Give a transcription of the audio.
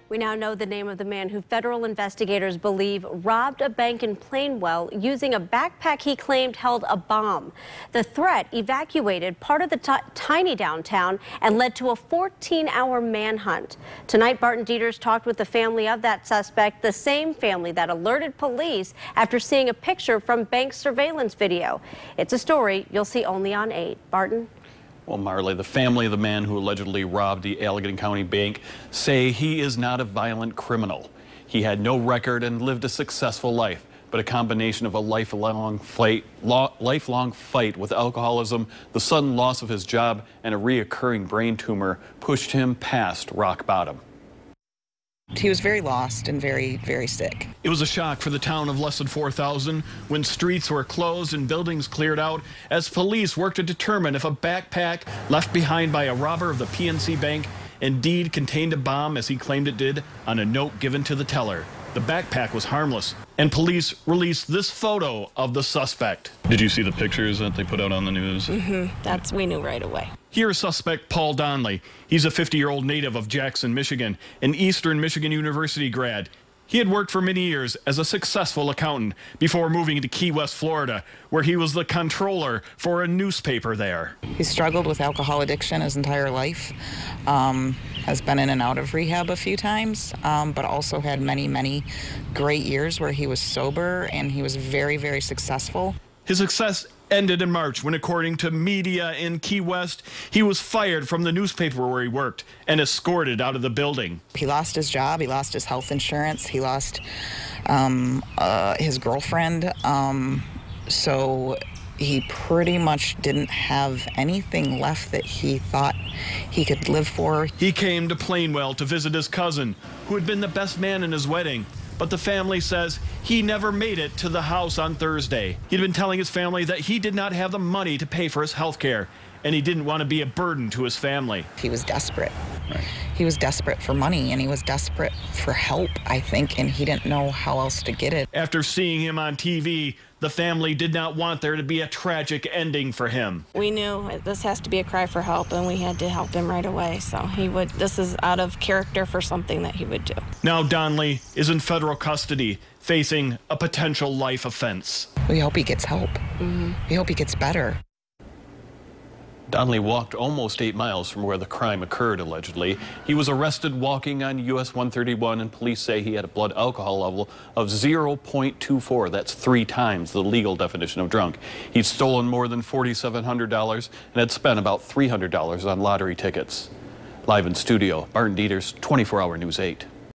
We now know the name of the man who federal investigators believe robbed a bank in Plainwell using a backpack he claimed held a bomb. The threat evacuated part of the tiny downtown and led to a 14-hour manhunt. Tonight, Barton Dieters talked with the family of that suspect, the same family that alerted police after seeing a picture from bank surveillance video. It's a story you'll see only on 8. Barton? Well, Marley, the family of the man who allegedly robbed the Allegan County bank say he is not a violent criminal. He had no record and lived a successful life, but a combination of a lifelong fight with alcoholism, the sudden loss of his job, and a reoccurring brain tumor pushed him past rock bottom. He was very lost and very, very sick. It was a shock for the town of less than 4,000 when streets were closed and buildings cleared out as police worked to determine if a backpack left behind by a robber of the PNC Bank indeed contained a bomb, as he claimed it did, on a note given to the teller. The backpack was harmless, and police released this photo of the suspect. Did you see the pictures that they put out on the news? We knew right away. Here's suspect Paul Donnelly. He's a 50-year-old native of Jackson, Michigan, an Eastern Michigan University grad. He had worked for many years as a successful accountant before moving to Key West, Florida, where he was the controller for a newspaper there. He struggled with alcohol addiction his entire life, has been in and out of rehab a few times, but also had many, many great years where he was sober and he was very, very successful. His success ended in March when, according to media in Key West, he was fired from the newspaper where he worked and escorted out of the building. He lost his job, he lost his health insurance, he lost his girlfriend, so he pretty much didn't have anything left that he thought he could live for. He came to Plainwell to visit his cousin, who had been the best man in his wedding. But the family says he never made it to the house on Thursday. He'd been telling his family that he did not have the money to pay for his health care, and he didn't want to be a burden to his family. He was desperate. Right. He was desperate for money, and he was desperate for help, I think, and he didn't know how else to get it. After seeing him on TV, the family did not want there to be a tragic ending for him. We knew this has to be a cry for help, and we had to help him right away. So this is out of character for something that he would do. Now Donnelly is in federal custody, facing a potential life offense. We hope he gets help. We hope he gets better. Donnelly walked almost 8 miles from where the crime occurred, allegedly. He was arrested walking on US 131, and police say he had a blood alcohol level of 0.24. That's 3 times the legal definition of drunk. He'd stolen more than $4,700 and had spent about $300 on lottery tickets. Live in studio, Barton Dieters, 24 Hour News 8.